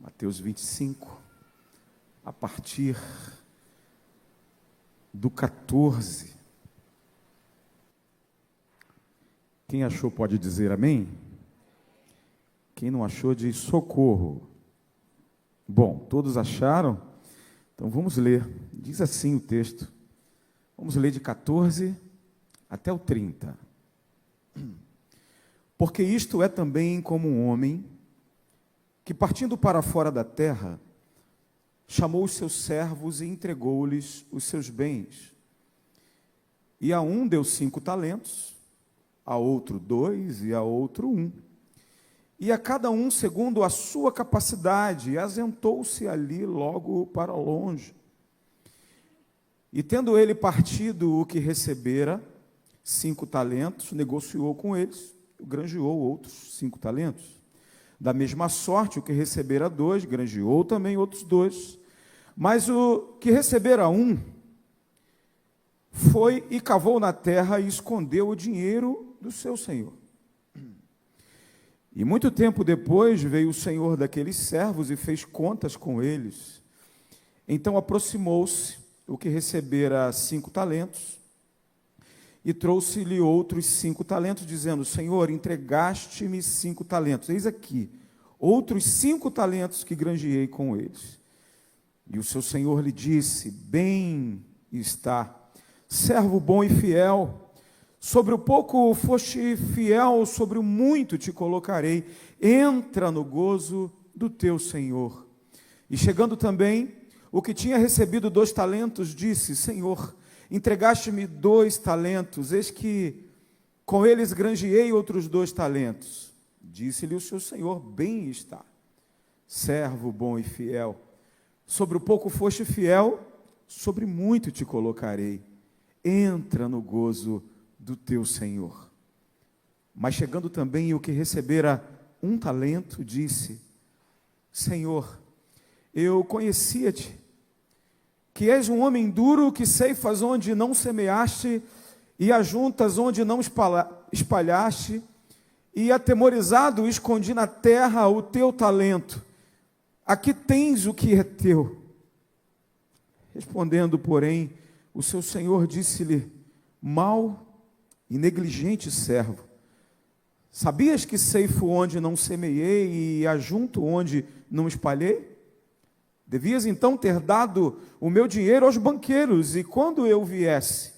Mateus 25, a partir do 14. Quem achou pode dizer amém? Quem não achou diz socorro. Bom, todos acharam? Então vamos ler. Diz assim o texto. Vamos ler de 14 até o 30. Porque isto é também como um homem que, partindo para fora da terra, chamou os seus servos e entregou-lhes os seus bens. E a um deu 5 talentos, a outro 2 e a outro 1. E a cada um segundo a sua capacidade, e asentou-se ali logo para longe. E tendo ele partido o que recebera, 5 talentos, negociou com eles, granjeou outros 5 talentos. Da mesma sorte, o que recebera 2, granjeou também outros 2. Mas o que recebera 1, foi e cavou na terra e escondeu o dinheiro do seu senhor. E muito tempo depois veio o senhor daqueles servos e fez contas com eles. Então aproximou-se o que recebera 5 talentos e trouxe-lhe outros 5 talentos, dizendo: Senhor, entregaste-me 5 talentos. Eis aqui, outros 5 talentos que granjeei com eles. E o seu senhor lhe disse: Bem está, servo bom e fiel. Sobre o pouco foste fiel, sobre o muito te colocarei. Entra no gozo do teu senhor. E chegando também, o que tinha recebido 2 talentos, disse: Senhor, entregaste-me 2 talentos, eis que com eles granjeei outros 2 talentos. Disse-lhe o seu senhor: Bem está, servo bom e fiel. Sobre o pouco foste fiel, sobre muito te colocarei. Entra no gozo do teu senhor. Mas chegando também o que recebera 1 talento, disse: Senhor, eu conhecia-te, que és um homem duro, que ceifas onde não semeaste, e ajuntas onde não espalhaste, e atemorizado escondi na terra o teu talento. Aqui tens o que é teu. Respondendo, porém, o seu senhor disse-lhe: Mau e negligente servo, sabias que ceifo onde não semeei e ajunto onde não espalhei? Devias então ter dado o meu dinheiro aos banqueiros, e quando eu viesse,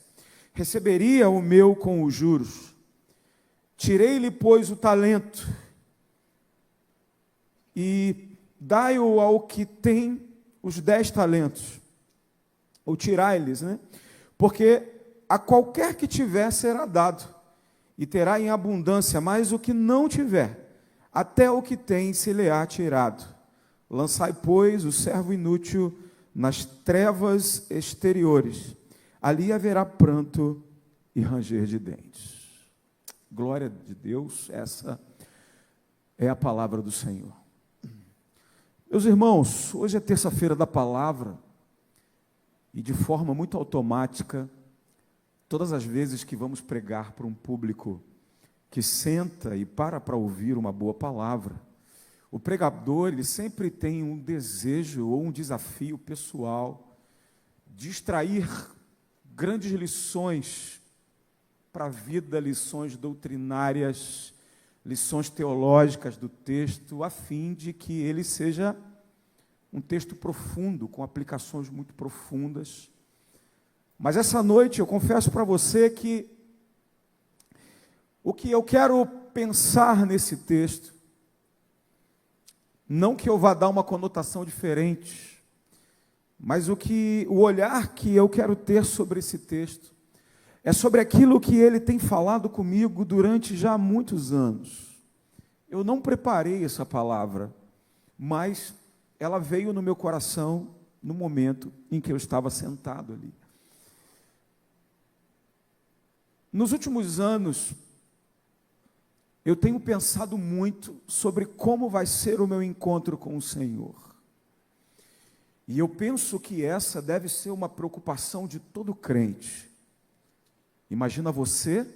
receberia o meu com os juros. Tirei-lhe, pois, o talento, e dai-o ao que tem os 10 talentos, ou tirai-lhes, porque a qualquer que tiver será dado, e terá em abundância, mas o que não tiver, até o que tem se lhe há tirado. Lançai, pois, o servo inútil nas trevas exteriores, ali haverá pranto e ranger de dentes. Glória de Deus, essa é a palavra do Senhor. Meus irmãos, hoje é terça-feira da palavra, e de forma muito automática, todas as vezes que vamos pregar para um público que senta e para ouvir uma boa palavra, o pregador, ele sempre tem um desejo ou um desafio pessoal de extrair grandes lições para a vida, lições doutrinárias, lições teológicas do texto, a fim de que ele seja um texto profundo, com aplicações muito profundas. Mas essa noite eu confesso para você que o que eu quero pensar nesse texto, não que eu vá dar uma conotação diferente, mas o olhar que eu quero ter sobre esse texto, é sobre aquilo que ele tem falado comigo durante já muitos anos. Eu não preparei essa palavra, mas ela veio no meu coração no momento em que eu estava sentado ali. Nos últimos anos, eu tenho pensado muito sobre como vai ser o meu encontro com o Senhor. E eu penso que essa deve ser uma preocupação de todo crente. Imagina você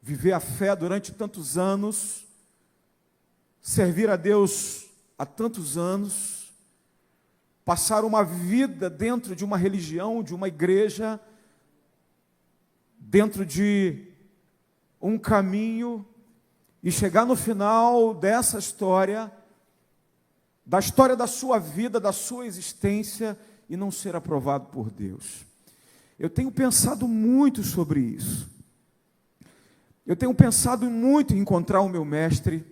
viver a fé durante tantos anos, servir a Deus há tantos anos, passar uma vida dentro de uma religião, de uma igreja, dentro de um caminho, e chegar no final dessa história, da história da sua vida, da sua existência, e não ser aprovado por Deus. Eu tenho pensado muito sobre isso. Eu tenho pensado muito em encontrar o meu mestre.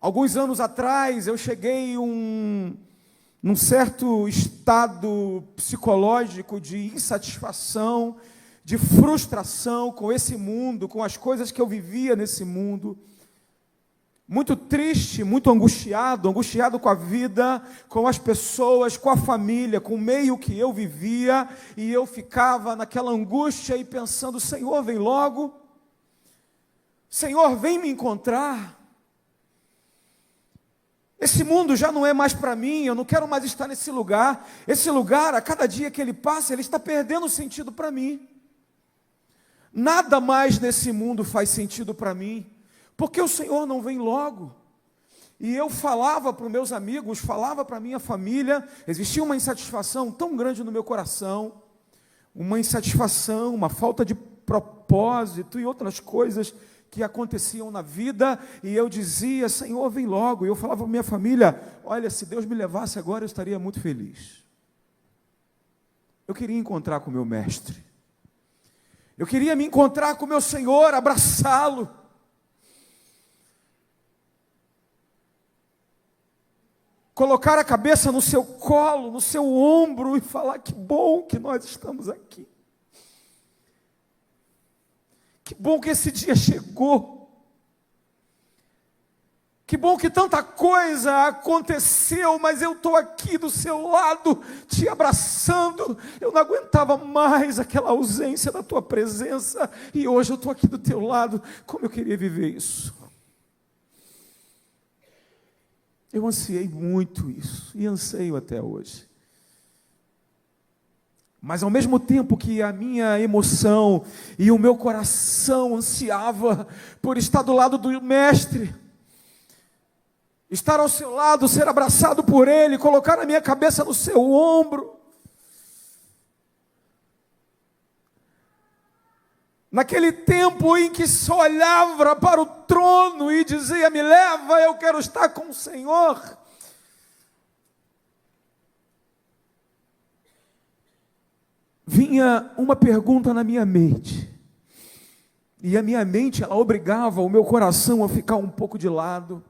Alguns anos atrás, eu cheguei num certo estado psicológico de insatisfação, de frustração com esse mundo, com as coisas que eu vivia nesse mundo. Muito triste, muito angustiado com a vida, com as pessoas, com a família, com o meio que eu vivia, e eu ficava naquela angústia e pensando: Senhor, vem logo, Senhor, vem me encontrar. Esse mundo já não é mais para mim, eu não quero mais estar nesse lugar. Esse lugar, a cada dia que ele passa, ele está perdendo sentido para mim. Nada mais nesse mundo faz sentido para mim, porque o Senhor não vem logo. E eu falava para os meus amigos, falava para a minha família, existia uma insatisfação tão grande no meu coração, uma insatisfação, uma falta de propósito e outras coisas que aconteciam na vida, e eu dizia: Senhor, vem logo. E eu falava para a minha família: olha, se Deus me levasse agora, eu estaria muito feliz. Eu queria encontrar com o meu mestre, eu queria me encontrar com o meu Senhor, abraçá-lo, colocar a cabeça no seu colo, no seu ombro, e falar: que bom que nós estamos aqui. Que bom que esse dia chegou. Que bom que tanta coisa aconteceu, mas eu estou aqui do seu lado, te abraçando. Eu não aguentava mais aquela ausência da tua presença, e hoje eu estou aqui do teu lado. Como eu queria viver isso. Eu ansiei muito isso, e anseio até hoje. Mas ao mesmo tempo que a minha emoção e o meu coração ansiava por estar do lado do mestre, estar ao seu lado, ser abraçado por ele, colocar a minha cabeça no seu ombro, naquele tempo em que só olhava para o trono e dizia: me leva, eu quero estar com o Senhor. Vinha uma pergunta na minha mente, e a minha mente, ela obrigava o meu coração a ficar um pouco de lado,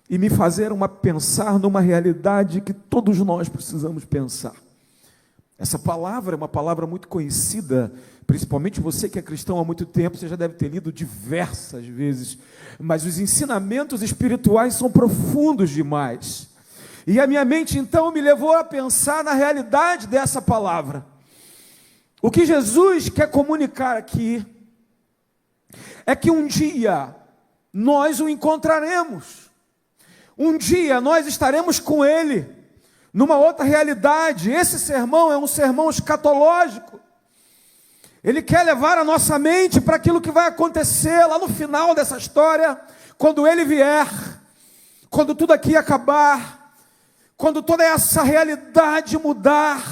e me fazer pensar numa realidade que todos nós precisamos pensar. Essa palavra é uma palavra muito conhecida, principalmente você que é cristão há muito tempo, você já deve ter lido diversas vezes, mas os ensinamentos espirituais são profundos demais, e a minha mente então me levou a pensar na realidade dessa palavra. O que Jesus quer comunicar aqui é que um dia nós o encontraremos, um dia nós estaremos com Ele, numa outra realidade. Esse sermão é um sermão escatológico, ele quer levar a nossa mente para aquilo que vai acontecer lá no final dessa história, quando Ele vier, quando tudo aqui acabar, quando toda essa realidade mudar.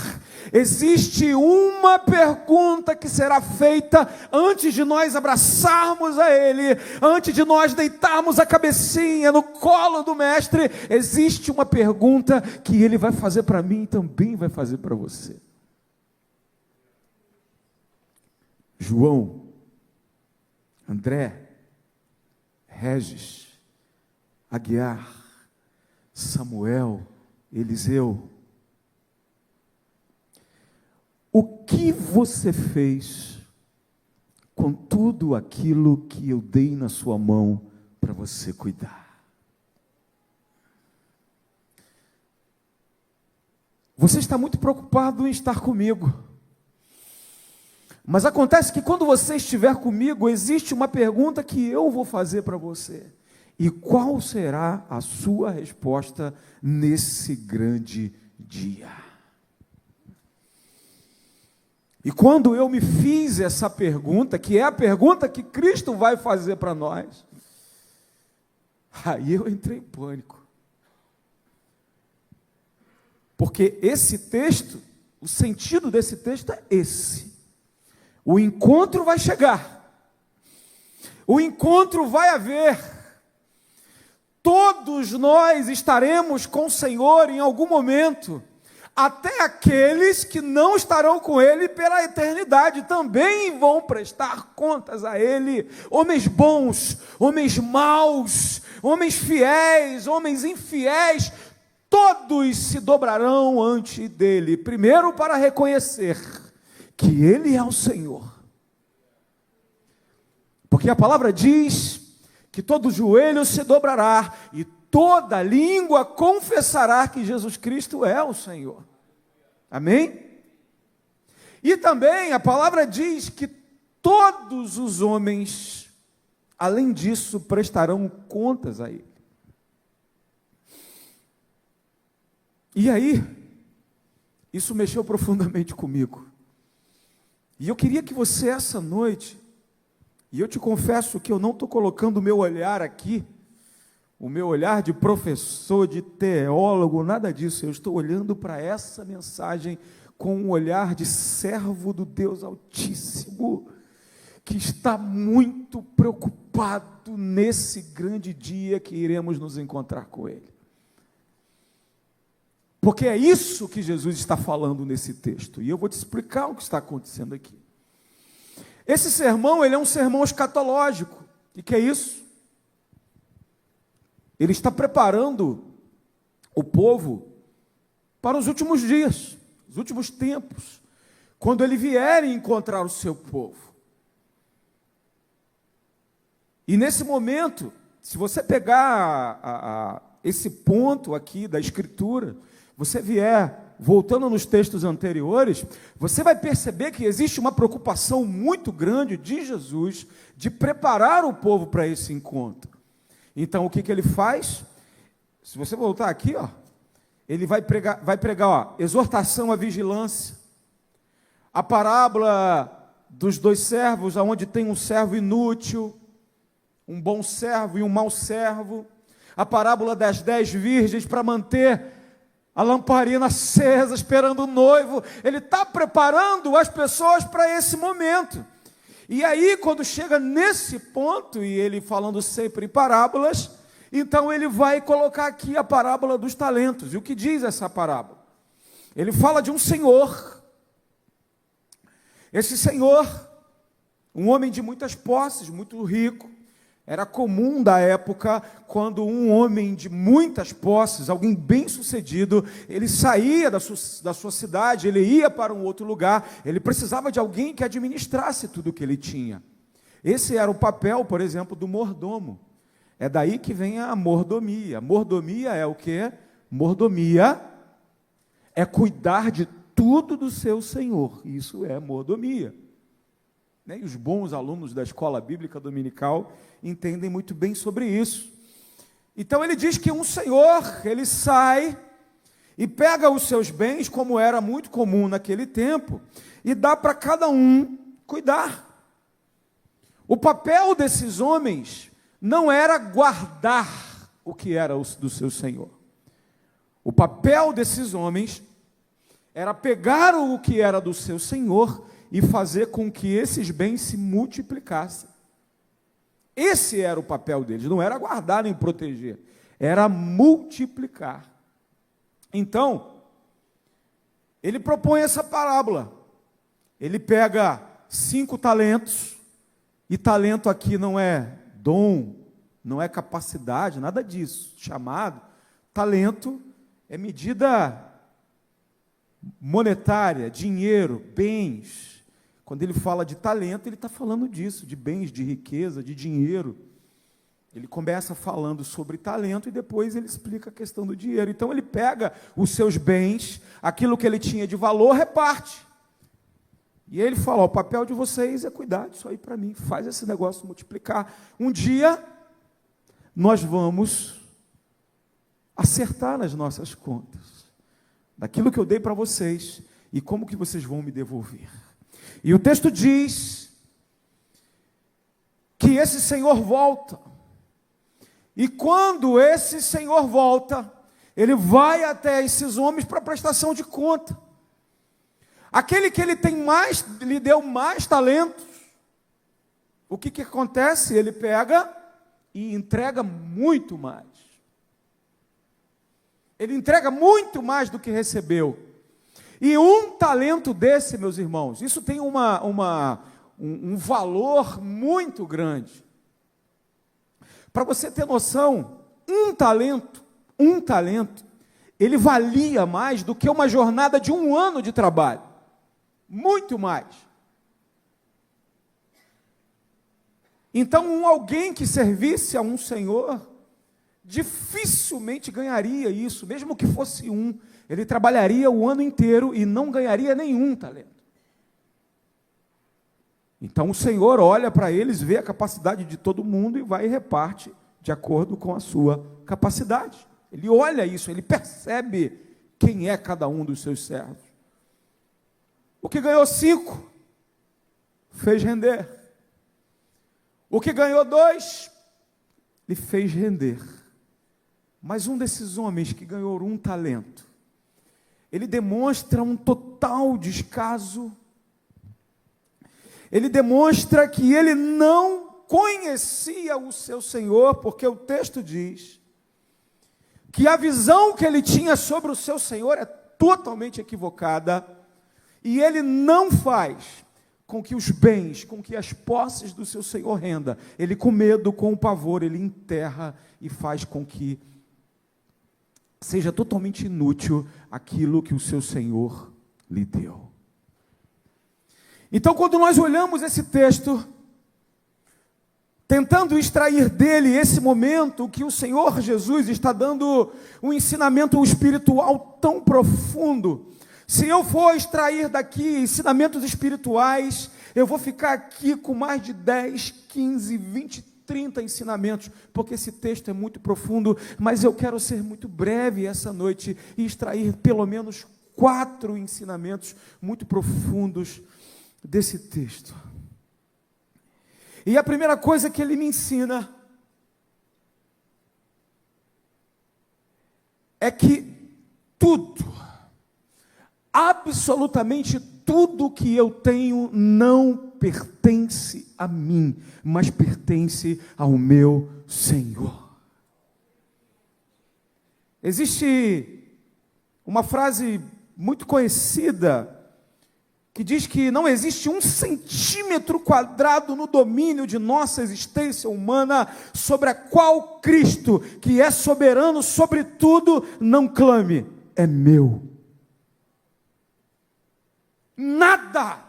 Existe uma pergunta que será feita antes de nós abraçarmos a Ele, antes de nós deitarmos a cabecinha no colo do mestre. Existe uma pergunta que Ele vai fazer para mim e também vai fazer para você. João, André, Regis, Aguiar, Samuel, Eliseu, o que você fez com tudo aquilo que eu dei na sua mão para você cuidar? Você está muito preocupado em estar comigo, mas acontece que quando você estiver comigo, existe uma pergunta que eu vou fazer para você. E qual será a sua resposta nesse grande dia? E quando eu me fiz essa pergunta, que é a pergunta que Cristo vai fazer para nós, Aí eu entrei em pânico. Porque esse texto, o sentido desse texto é esse. O encontro vai chegar. O encontro vai haver. Todos nós estaremos com o Senhor em algum momento. Até aqueles que não estarão com Ele pela eternidade também vão prestar contas a Ele. Homens bons, homens maus, homens fiéis, homens infiéis, todos se dobrarão ante dele. Primeiro para reconhecer que Ele é o Senhor. Porque a palavra diz que todo joelho se dobrará e toda língua confessará que Jesus Cristo é o Senhor. Amém? E também a palavra diz que todos os homens, além disso, prestarão contas a Ele. E aí, isso mexeu profundamente comigo. E eu queria que você, essa noite, e eu te confesso que eu não estou colocando o meu olhar aqui, o meu olhar de professor, de teólogo, nada disso. Eu estou olhando para essa mensagem com um olhar de servo do Deus Altíssimo, que está muito preocupado nesse grande dia que iremos nos encontrar com Ele. Porque é isso que Jesus está falando nesse texto. E eu vou te explicar o que está acontecendo aqui. Esse sermão, ele é um sermão escatológico. E que é isso? Ele está preparando o povo para os últimos dias, os últimos tempos, quando ele vier encontrar o seu povo. E nesse momento, se você pegar esse ponto aqui da Escritura, você vier voltando nos textos anteriores, você vai perceber que existe uma preocupação muito grande de Jesus de preparar o povo para esse encontro. Então, o que ele faz? Se você voltar aqui, ele vai pregar, exortação à vigilância, a parábola dos dois servos, onde tem um servo inútil, um bom servo e um mau servo, a parábola das 10 virgens para manter a lamparina acesa, esperando o noivo. Ele está preparando as pessoas para esse momento. E aí, quando chega nesse ponto, e ele falando sempre em parábolas, então ele vai colocar aqui a parábola dos talentos. E o que diz essa parábola? Ele fala de um senhor. Esse senhor, um homem de muitas posses, muito rico. Era comum da época, quando um homem de muitas posses, alguém bem-sucedido, ele saía da sua cidade, ele ia para um outro lugar, ele precisava de alguém que administrasse tudo o que ele tinha. Esse era o papel, por exemplo, do mordomo. É daí que vem a mordomia. Mordomia é o quê? Mordomia é cuidar de tudo do seu senhor. Isso é mordomia. E os bons alunos da escola bíblica dominical entendem muito bem sobre isso. Então ele diz que um senhor, ele sai e pega os seus bens, como era muito comum naquele tempo, e dá para cada um cuidar. O papel desses homens não era guardar o que era do seu senhor. O papel desses homens era pegar o que era do seu senhor e fazer com que esses bens se multiplicassem. Esse era o papel deles, não era guardar nem proteger, era multiplicar. Então, ele propõe essa parábola. Ele pega 5 talentos, e talento aqui não é dom, não é capacidade, nada disso, chamado. Talento é medida monetária, dinheiro, bens. Quando ele fala de talento, ele está falando disso, de bens, de riqueza, de dinheiro. Ele começa falando sobre talento e depois ele explica a questão do dinheiro. Então ele pega os seus bens, aquilo que ele tinha de valor, reparte. E ele fala, o papel de vocês é cuidar disso aí para mim, faz esse negócio multiplicar. Um dia, nós vamos acertar nas nossas contas, daquilo que eu dei para vocês, e como que vocês vão me devolver. E o texto diz que esse senhor volta, E quando esse senhor volta, ele vai até esses homens para prestação de conta. Aquele que lhe deu mais talentos, o que acontece? Ele pega e entrega muito mais. Ele entrega muito mais do que recebeu. E um talento desse, meus irmãos, isso tem um valor muito grande. Para você ter noção, um talento, ele valia mais do que uma jornada de 1 ano de trabalho. Muito mais. Então, alguém que servisse a um senhor, dificilmente ganharia isso, mesmo que fosse um. Ele trabalharia o ano inteiro e não ganharia nenhum talento. Então o Senhor olha para eles, vê a capacidade de todo mundo e vai e reparte de acordo com a sua capacidade. Ele olha isso, ele percebe quem é cada um dos seus servos. O que ganhou 5, fez render. O que ganhou 2, lhe fez render. Mas um desses homens que ganhou 1 talento, ele demonstra um total descaso. Ele demonstra que ele não conhecia o seu Senhor, porque o texto diz que a visão que ele tinha sobre o seu Senhor é totalmente equivocada, e ele não faz com que os bens, com que as posses do seu Senhor renda. Ele, com medo, com pavor, ele enterra e faz com que seja totalmente inútil aquilo que o seu Senhor lhe deu. Então, quando nós olhamos esse texto, tentando extrair dele esse momento que o Senhor Jesus está dando um ensinamento espiritual tão profundo, se eu for extrair daqui ensinamentos espirituais, eu vou ficar aqui com mais de 10, 15, 20, 30 ensinamentos, porque esse texto é muito profundo, mas eu quero ser muito breve essa noite e extrair pelo menos 4 ensinamentos muito profundos desse texto. E a primeira coisa que ele me ensina é que tudo, absolutamente tudo que eu tenho não pertence a mim, mas pertence ao meu Senhor. Existe uma frase muito conhecida que diz que não existe 1 centímetro quadrado no domínio de nossa existência humana sobre a qual Cristo, que é soberano sobre tudo, não clame: é meu. Nada.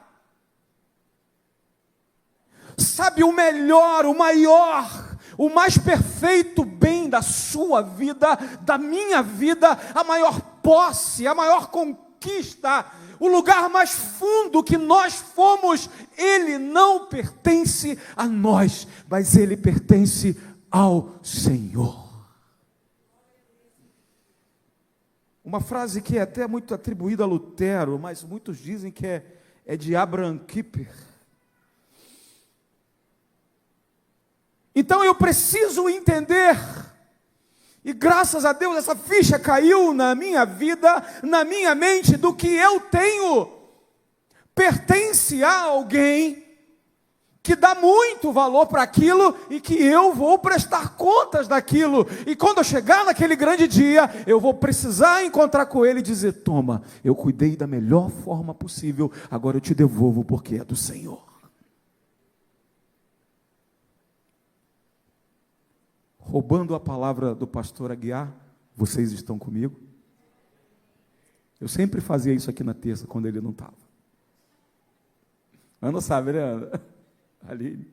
Sabe, o melhor, o maior, o mais perfeito bem da sua vida, da minha vida, a maior posse, a maior conquista, o lugar mais fundo que nós fomos, ele não pertence a nós, mas ele pertence ao Senhor. Uma frase que é até muito atribuída a Lutero, mas muitos dizem que é de Abraham Kuyper. Então eu preciso entender, e graças a Deus essa ficha caiu na minha vida, na minha mente, do que eu tenho pertence a alguém que dá muito valor para aquilo e que eu vou prestar contas daquilo. E quando eu chegar naquele grande dia, eu vou precisar encontrar com ele e dizer: toma, eu cuidei da melhor forma possível, agora eu te devolvo porque é do Senhor. Roubando a palavra do pastor Aguiar, vocês estão comigo? Eu sempre fazia isso aqui na terça, quando ele não estava. Ana sabe, né, Ana? Ali.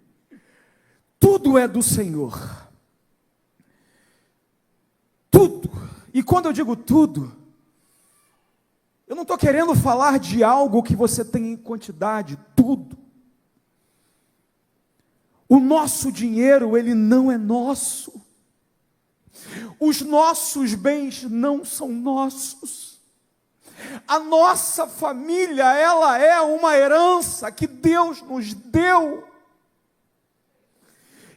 Tudo é do Senhor. Tudo. E quando eu digo tudo, eu não estou querendo falar de algo que você tem em quantidade. Tudo. O nosso dinheiro, ele não é nosso. Os nossos bens não são nossos. A nossa família, ela é uma herança que Deus nos deu.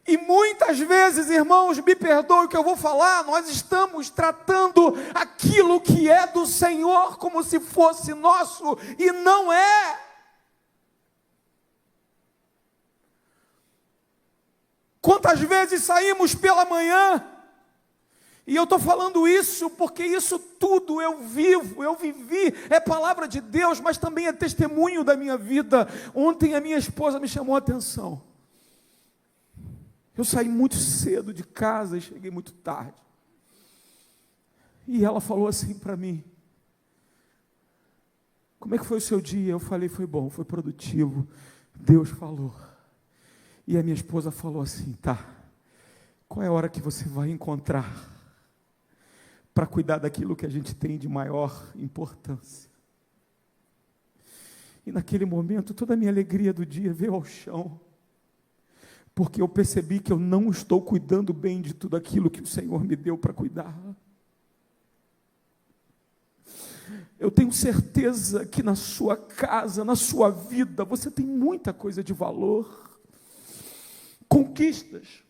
E muitas vezes, irmãos, me perdoe o que eu vou falar, nós estamos tratando aquilo que é do Senhor como se fosse nosso, e não é. Quantas vezes saímos pela manhã, e eu estou falando isso porque isso tudo eu vivo, eu vivi, é palavra de Deus, mas também é testemunho da minha vida. Ontem a minha esposa me chamou a atenção. Eu saí muito cedo de casa e cheguei muito tarde. E ela falou assim para mim: como é que foi o seu dia? Eu falei: foi bom, foi produtivo, Deus falou. E a minha esposa falou assim: tá, qual é a hora que você vai encontrar para cuidar daquilo que a gente tem de maior importância? E naquele momento toda a minha alegria do dia veio ao chão, porque eu percebi que eu não estou cuidando bem de tudo aquilo que o Senhor me deu para cuidar. Eu tenho certeza que na sua casa, na sua vida, você tem muita coisa de valor, conquistas,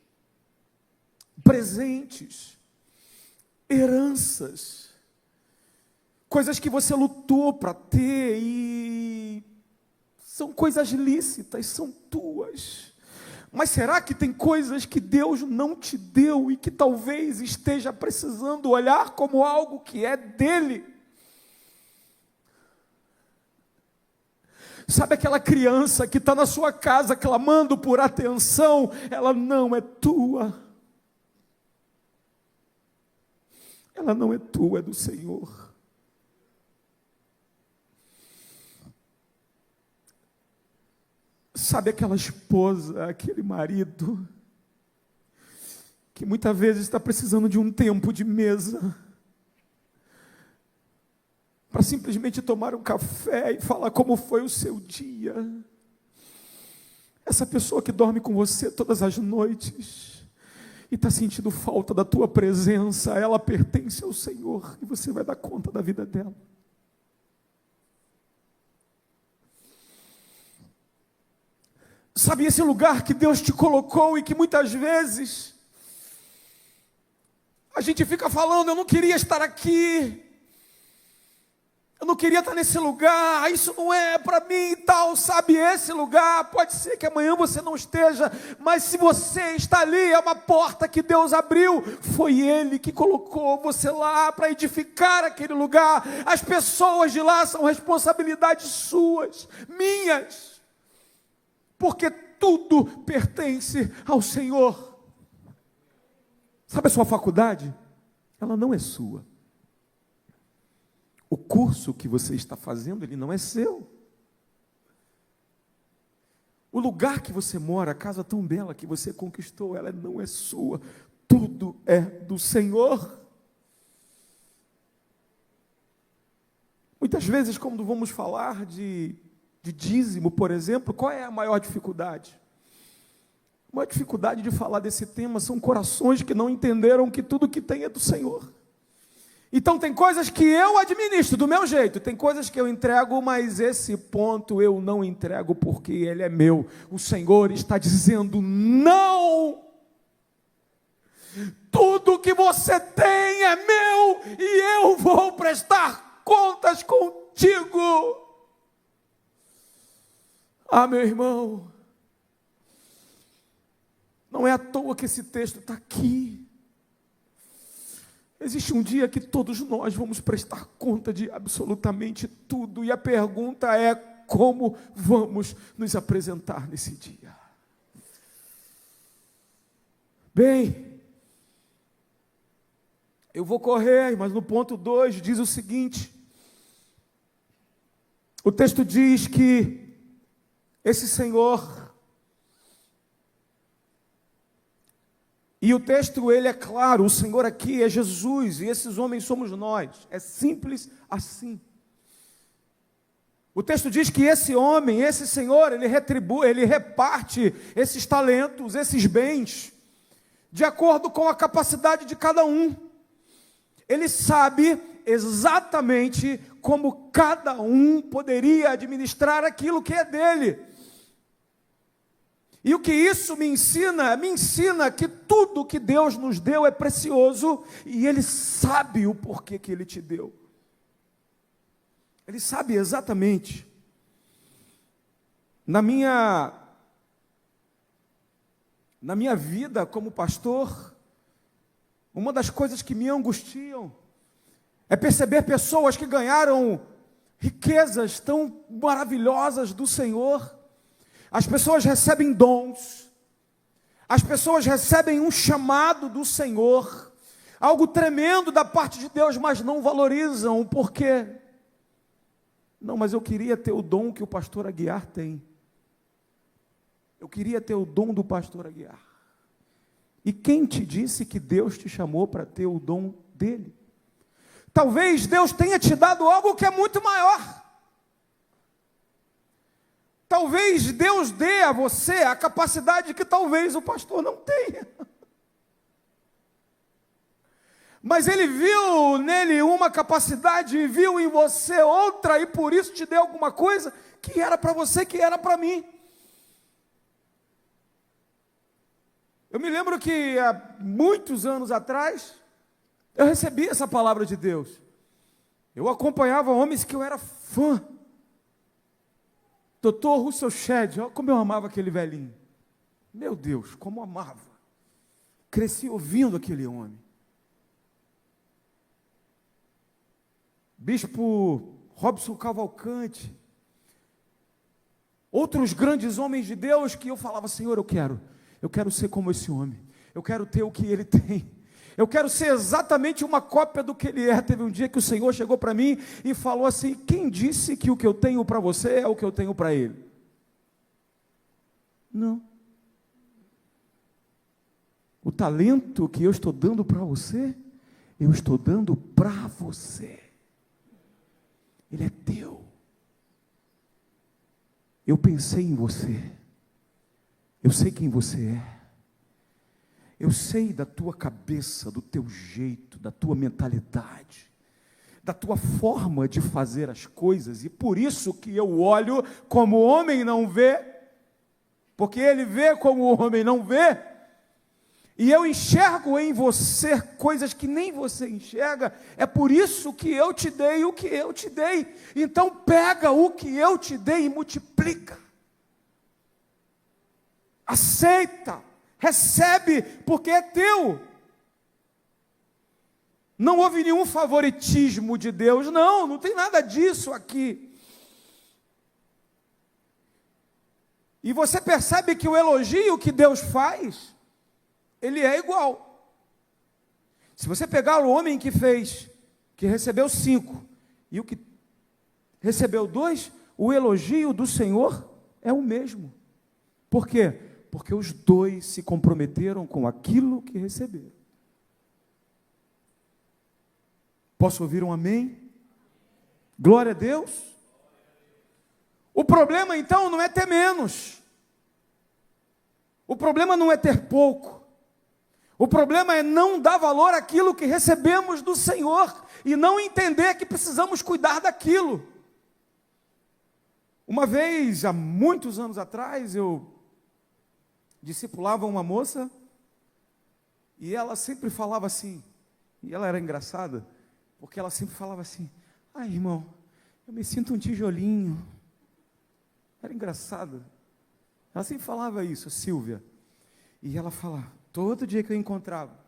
presentes, heranças, coisas que você lutou para ter, e são coisas lícitas, são tuas. Mas será que tem coisas que Deus não te deu e que talvez esteja precisando olhar como algo que é dele? Sabe aquela criança que está na sua casa clamando por atenção? Ela não é tua. Ela não é tua, é do Senhor. Sabe aquela esposa, aquele marido, que muitas vezes está precisando de um tempo de mesa, para simplesmente tomar um café e falar como foi o seu dia? Essa pessoa que dorme com você todas as noites, e está sentindo falta da tua presença, ela pertence ao Senhor, e você vai dar conta da vida dela. Sabe esse lugar que Deus te colocou e que muitas vezes a gente fica falando: eu não queria estar aqui, eu não queria estar nesse lugar, isso não é para mim e tal. Sabe, esse lugar, pode ser que amanhã você não esteja, mas se você está ali, é uma porta que Deus abriu, foi Ele que colocou você lá para edificar aquele lugar. As pessoas de lá são responsabilidades suas, minhas, porque tudo pertence ao Senhor. Sabe a sua faculdade? Ela não é sua. O curso que você está fazendo, ele não é seu. O lugar que você mora, a casa tão bela que você conquistou, ela não é sua. Tudo é do Senhor. Muitas vezes, quando vamos falar de dízimo, por exemplo, qual é a maior dificuldade? A maior dificuldade de falar desse tema são corações que não entenderam que tudo que tem é do Senhor. Então tem coisas que eu administro do meu jeito, tem coisas que eu entrego, mas esse ponto eu não entrego porque ele é meu. O Senhor está dizendo: não! Tudo que você tem é meu e eu vou prestar contas contigo. Ah, meu irmão, não é à toa que esse texto está aqui. Existe um dia que todos nós vamos prestar conta de absolutamente tudo, e a pergunta é: como vamos nos apresentar nesse dia? Bem, eu vou correr, mas no ponto 2 diz o seguinte: o texto diz que esse Senhor, e o texto ele é claro, o Senhor aqui é Jesus, e esses homens somos nós, é simples assim. O texto diz que esse homem, esse Senhor, ele retribui, ele reparte esses talentos, esses bens, de acordo com a capacidade de cada um. Ele sabe exatamente como cada um poderia administrar aquilo que é dele. E o que isso me ensina? Me ensina que tudo que Deus nos deu é precioso e Ele sabe o porquê que Ele te deu. Ele sabe exatamente. Na minha vida como pastor, uma das coisas que me angustiam é perceber pessoas que ganharam riquezas tão maravilhosas do Senhor. As pessoas recebem dons, as pessoas recebem um chamado do Senhor, algo tremendo da parte de Deus, mas não valorizam. O porquê? Não, mas eu queria ter o dom que o pastor Aguiar tem. Eu queria ter o dom do pastor Aguiar. E quem te disse que Deus te chamou para ter o dom dele? Talvez Deus tenha te dado algo que é muito maior. Talvez Deus dê a você a capacidade que talvez o pastor não tenha. Mas Ele viu nele uma capacidade e viu em você outra, e por isso te deu alguma coisa que era para você, que era para mim. Eu me lembro que há muitos anos atrás, eu recebi essa palavra de Deus. Eu acompanhava homens que eu era fã. Dr. Russell Shedd, olha como eu amava aquele velhinho. Meu Deus, como eu amava. Cresci ouvindo aquele homem. Bispo Robson Cavalcante. Outros grandes homens de Deus que eu falava, Senhor, eu quero ser como esse homem. Eu quero ter o que ele tem. Eu quero ser exatamente uma cópia do que ele é. Teve um dia que o Senhor chegou para mim e falou assim, quem disse que o que eu tenho para você é o que eu tenho para ele? Não. O talento que eu estou dando para você, eu estou dando para você. Ele é teu. Eu pensei em você. Eu sei quem você é. Eu sei da tua cabeça, do teu jeito, da tua mentalidade, da tua forma de fazer as coisas, e por isso que eu olho como o homem não vê, porque ele vê como o homem não vê, e eu enxergo em você coisas que nem você enxerga. É por isso que eu te dei o que eu te dei. Então pega o que eu te dei e multiplica. Aceita. Recebe, porque é teu. Não houve nenhum favoritismo de Deus, não tem nada disso aqui. E você percebe que o elogio que Deus faz, ele é igual. Se você pegar o homem que recebeu 5, e o que recebeu 2, o elogio do Senhor é o mesmo. Por quê? Porque os dois se comprometeram com aquilo que receberam. Posso ouvir um amém? Glória a Deus. O problema então não é ter menos. O problema não é ter pouco. O problema é não dar valor àquilo que recebemos do Senhor e não entender que precisamos cuidar daquilo. Uma vez, há muitos anos atrás, eu discipulava uma moça, e ela sempre falava assim, e ela era engraçada, porque ela sempre falava assim, ai irmão, eu me sinto um tijolinho. Era engraçado. Ela sempre falava isso, Silvia, e ela falava, todo dia que eu encontrava,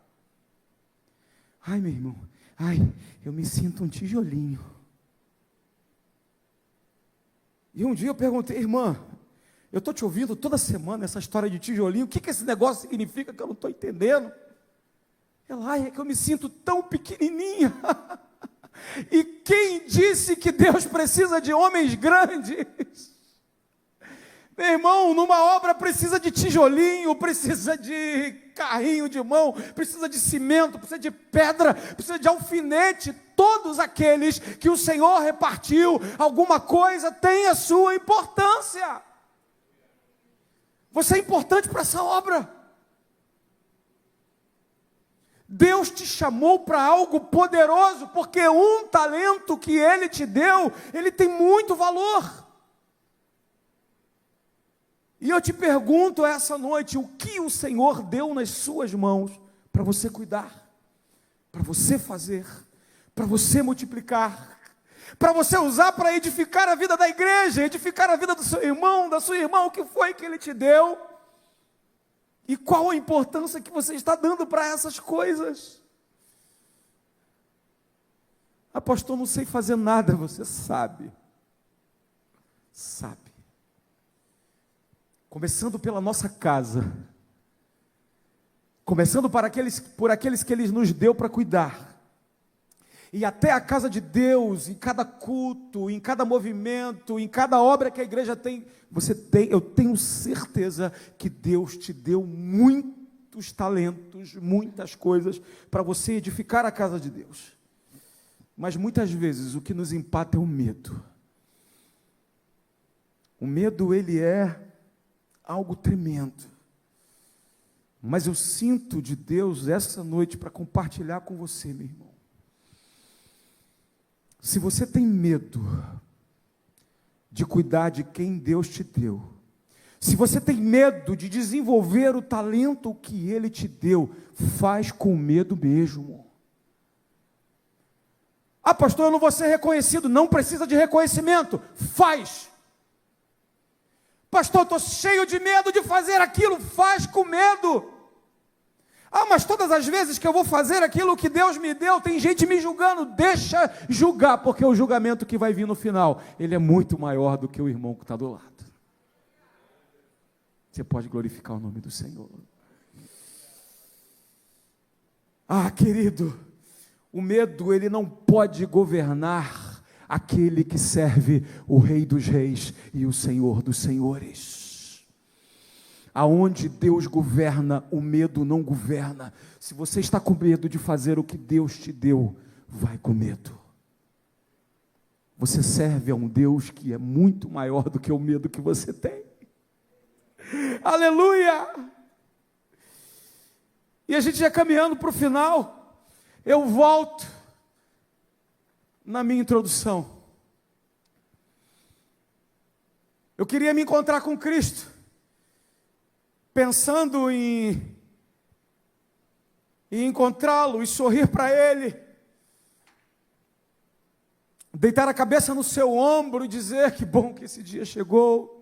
ai meu irmão, ai, eu me sinto um tijolinho. E um dia eu perguntei, irmã, eu estou te ouvindo toda semana essa história de tijolinho, o que esse negócio significa que eu não estou entendendo? Ela, ai, é que eu me sinto tão pequenininha. E quem disse que Deus precisa de homens grandes? Meu irmão, numa obra precisa de tijolinho, precisa de carrinho de mão, precisa de cimento, precisa de pedra, precisa de alfinete. Todos aqueles que o Senhor repartiu alguma coisa têm a sua importância. Você é importante para essa obra. Deus te chamou para algo poderoso, porque um talento que Ele te deu, ele tem muito valor. E eu te pergunto essa noite, o que o Senhor deu nas suas mãos para você cuidar, para você fazer, para você multiplicar, para você usar para edificar a vida da igreja, edificar a vida do seu irmão, da sua irmã, o que foi que Ele te deu? E qual a importância que você está dando para essas coisas? Pastor, não sei fazer nada, você sabe. Sabe. Começando pela nossa casa. Começando por aqueles que Ele nos deu para cuidar. E até a casa de Deus, em cada culto, em cada movimento, em cada obra que a igreja tem, eu tenho certeza que Deus te deu muitos talentos, muitas coisas para você edificar a casa de Deus. Mas muitas vezes o que nos empata é o medo. O medo, ele é algo tremendo. Mas eu sinto de Deus essa noite para compartilhar com você, meu irmão. Se você tem medo de cuidar de quem Deus te deu, se você tem medo de desenvolver o talento que Ele te deu, faz com medo mesmo. Pastor, eu não vou ser reconhecido. Não precisa de reconhecimento. Faz. Pastor, estou cheio de medo de fazer aquilo. Faz com medo. Mas todas as vezes que eu vou fazer aquilo que Deus me deu, tem gente me julgando. Deixa julgar, porque o julgamento que vai vir no final, ele é muito maior do que o irmão que está do lado. Você pode glorificar o nome do Senhor. Querido, o medo, ele não pode governar aquele que serve o Rei dos Reis e o Senhor dos Senhores. Aonde Deus governa, o medo não governa. Se você está com medo de fazer o que Deus te deu, vai com medo. Você serve a um Deus que é muito maior do que o medo que você tem. Aleluia! E a gente já caminhando para o final, eu volto na minha introdução. Eu queria me encontrar com Cristo, pensando em encontrá-lo e sorrir para Ele, deitar a cabeça no seu ombro e dizer: que bom que esse dia chegou.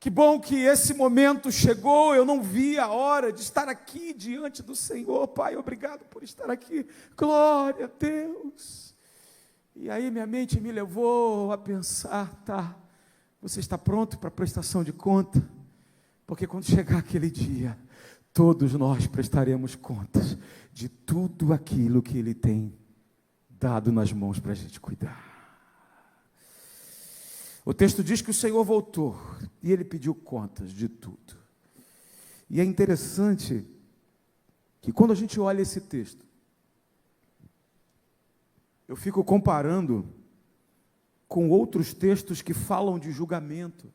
Que bom que esse momento chegou, eu não vi a hora de estar aqui diante do Senhor. Pai, obrigado por estar aqui, glória a Deus. E aí minha mente me levou a pensar: você está pronto para a prestação de conta? Porque quando chegar aquele dia, todos nós prestaremos contas de tudo aquilo que Ele tem dado nas mãos para a gente cuidar. O texto diz que o Senhor voltou e Ele pediu contas de tudo. E é interessante que quando a gente olha esse texto, eu fico comparando com outros textos que falam de julgamento.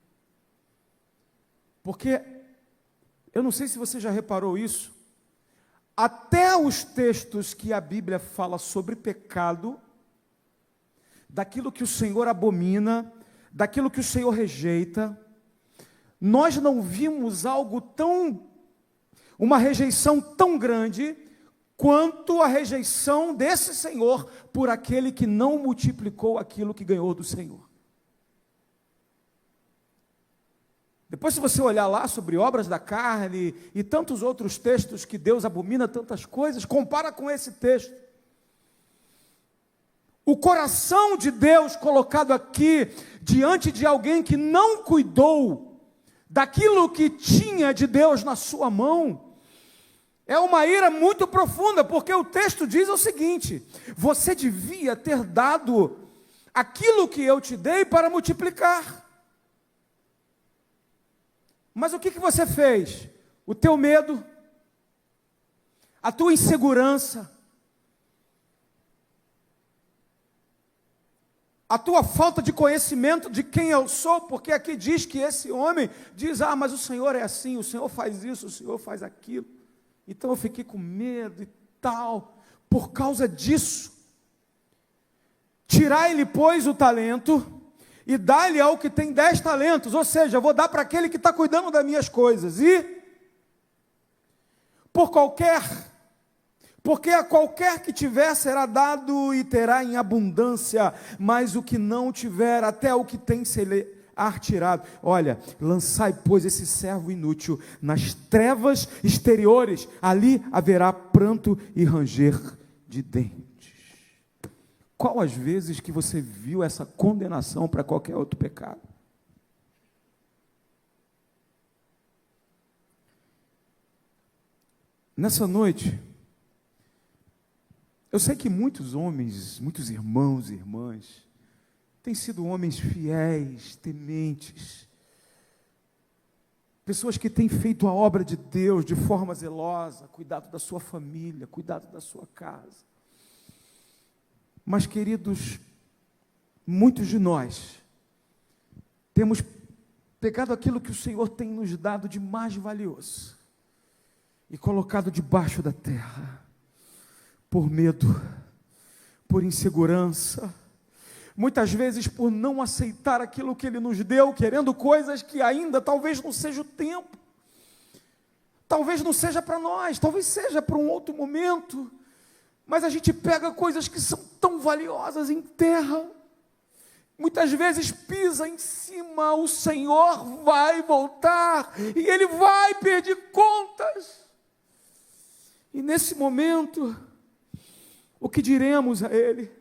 Porque, eu não sei se você já reparou isso, até os textos que a Bíblia fala sobre pecado, daquilo que o Senhor abomina, daquilo que o Senhor rejeita, nós não vimos uma rejeição tão grande, quanto a rejeição desse Senhor, por aquele que não multiplicou aquilo que ganhou do Senhor. Depois, se você olhar lá sobre obras da carne, e tantos outros textos que Deus abomina tantas coisas, compara com esse texto. O coração de Deus colocado aqui, diante de alguém que não cuidou daquilo que tinha de Deus na sua mão, é uma ira muito profunda, porque o texto diz o seguinte: você devia ter dado aquilo que eu te dei para multiplicar. Mas o que você fez? O teu medo, a tua insegurança, a tua falta de conhecimento de quem eu sou, porque aqui diz que esse homem diz: mas o Senhor é assim, o Senhor faz isso, o Senhor faz aquilo. Então eu fiquei com medo e tal, por causa disso. Tirai-lhe, pois, o talento e dá-lhe ao que tem 10 talentos, ou seja, eu vou dar para aquele que está cuidando das minhas coisas, e porque a qualquer que tiver será dado e terá em abundância, mas o que não tiver, até o que tem ser-lhe-á tirado. Olha, lançai, pois, esse servo inútil nas trevas exteriores, ali haverá pranto e ranger de dentes. Qual as vezes que você viu essa condenação para qualquer outro pecado? Nessa noite, eu sei que muitos homens, muitos irmãos e irmãs, têm sido homens fiéis, tementes, pessoas que têm feito a obra de Deus de forma zelosa, cuidado da sua família, cuidado da sua casa. Mas, queridos, muitos de nós temos pegado aquilo que o Senhor tem nos dado de mais valioso e colocado debaixo da terra, por medo, por insegurança, muitas vezes por não aceitar aquilo que Ele nos deu, querendo coisas que ainda talvez não seja o tempo, talvez não seja para nós, talvez seja para um outro momento, mas a gente pega coisas que são tão valiosas em terra, muitas vezes pisa em cima, o Senhor vai voltar, e Ele vai pedir contas, e nesse momento, o que diremos a Ele?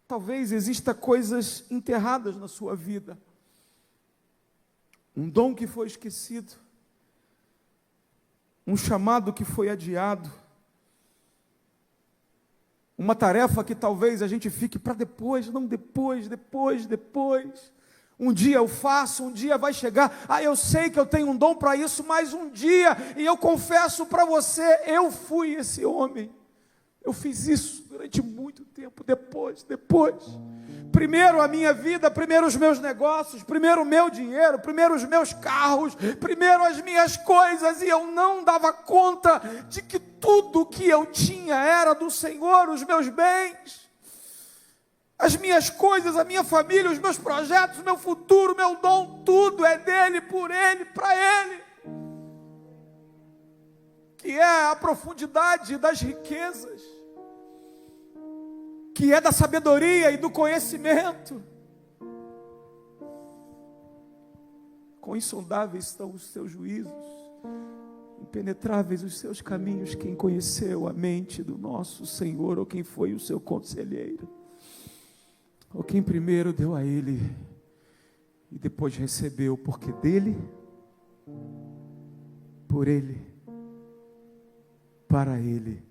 Talvez exista coisas enterradas na sua vida, um dom que foi esquecido, um chamado que foi adiado, uma tarefa que talvez a gente fique para depois, não depois. Um dia eu faço, um dia vai chegar, eu sei que eu tenho um dom para isso, mas um dia, e eu confesso para você, eu fui esse homem, eu fiz isso durante muito tempo, depois, primeiro a minha vida, primeiro os meus negócios, primeiro o meu dinheiro, primeiro os meus carros, primeiro as minhas coisas, e eu não dava conta de que tudo que eu tinha era do Senhor, os meus bens, as minhas coisas, a minha família, os meus projetos, o meu futuro, o meu dom, tudo é dele, por ele, para ele, que é a profundidade das riquezas, que é da sabedoria e do conhecimento. Quão insondáveis estão os seus juízos, impenetráveis os seus caminhos. Quem conheceu a mente do nosso Senhor, ou quem foi o seu conselheiro, ou quem primeiro deu a Ele e depois recebeu, porque dele, por Ele, para Ele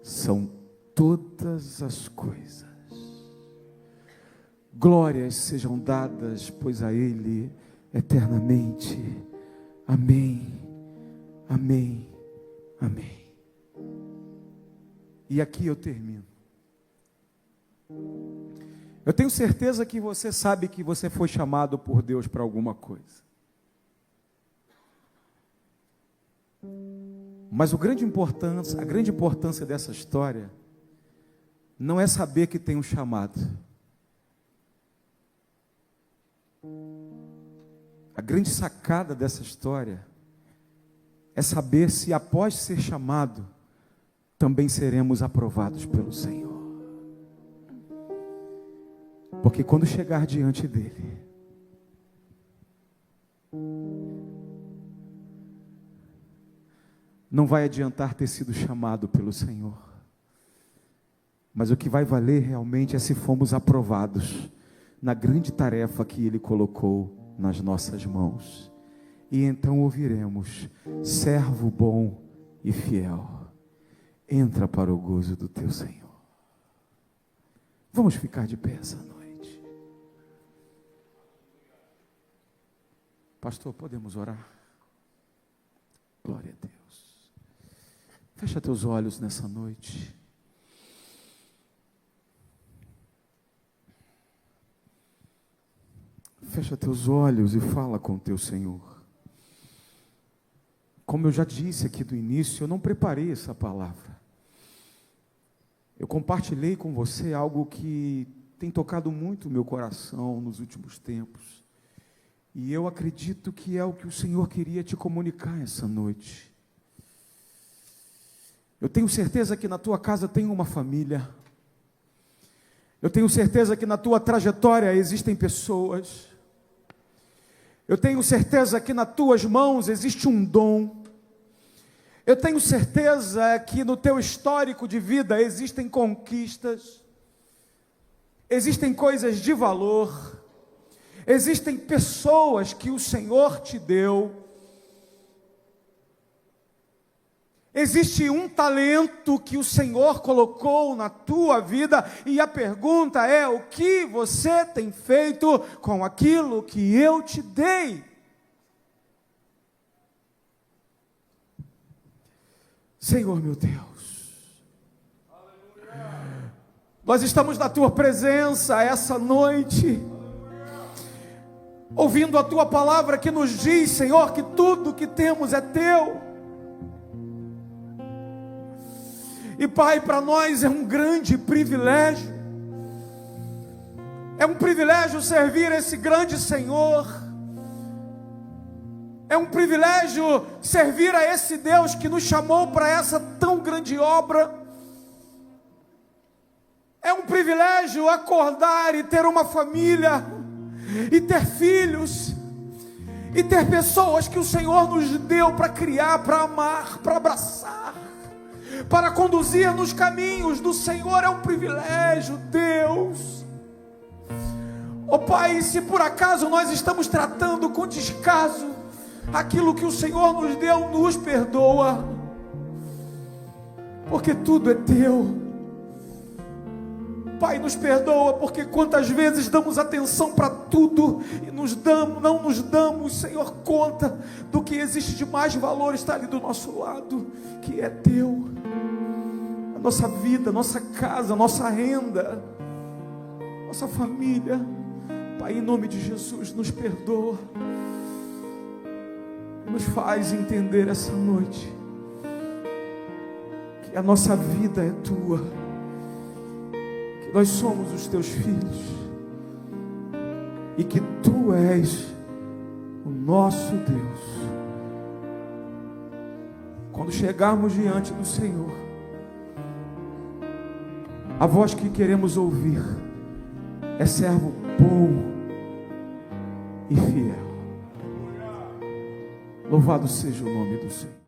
são todas as coisas. Glórias sejam dadas, pois a Ele eternamente. Amém, amém, amém. E aqui eu termino. Eu tenho certeza que você sabe que você foi chamado por Deus para alguma coisa. Mas a grande importância dessa história não é saber que tem um chamado. A grande sacada dessa história é saber se após ser chamado, também seremos aprovados pelo Senhor. Porque quando chegar diante dele, não vai adiantar ter sido chamado pelo Senhor, mas o que vai valer realmente é se fomos aprovados na grande tarefa que Ele colocou nas nossas mãos. E então ouviremos: servo bom e fiel, entra para o gozo do teu Senhor. Vamos ficar de pé essa noite. Pastor, podemos orar? Glória a Deus. Fecha teus olhos nessa noite. Fecha teus olhos e fala com o teu Senhor. Como eu já disse aqui do início, eu não preparei essa palavra. Eu compartilhei com você algo que tem tocado muito o meu coração nos últimos tempos. E eu acredito que é o que o Senhor queria te comunicar essa noite. Eu tenho certeza que na tua casa tem uma família. Eu tenho certeza que na tua trajetória existem pessoas. Eu tenho certeza que nas tuas mãos existe um dom. Eu tenho certeza que no teu histórico de vida existem conquistas. Existem coisas de valor. Existem pessoas que o Senhor te deu. Existe um talento que o Senhor colocou na tua vida, e a pergunta é: o que você tem feito com aquilo que eu te dei? Senhor meu Deus, nós estamos na tua presença essa noite, ouvindo a tua palavra que nos diz, Senhor, que tudo que temos é teu. E Pai, para nós é um grande privilégio, é um privilégio servir esse grande Senhor, é um privilégio servir a esse Deus que nos chamou para essa tão grande obra, é um privilégio acordar e ter uma família, e ter filhos, e ter pessoas que o Senhor nos deu para criar, para amar, para abraçar, para conduzir nos caminhos do Senhor. É um privilégio, Deus. Ó Pai, se por acaso nós estamos tratando com descaso aquilo que o Senhor nos deu, nos perdoa, porque tudo é teu. Pai, nos perdoa, porque quantas vezes damos atenção para tudo e não nos damos, Senhor, conta do que existe de mais valor está ali do nosso lado, que é teu. A nossa vida, nossa casa, nossa renda, nossa família. Pai, em nome de Jesus, nos perdoa. Nos faz entender essa noite que a nossa vida é tua, que nós somos os teus filhos e que tu és o nosso Deus. Quando chegarmos diante do Senhor, a voz que queremos ouvir é: servo bom e fiel. Louvado seja o nome do Senhor.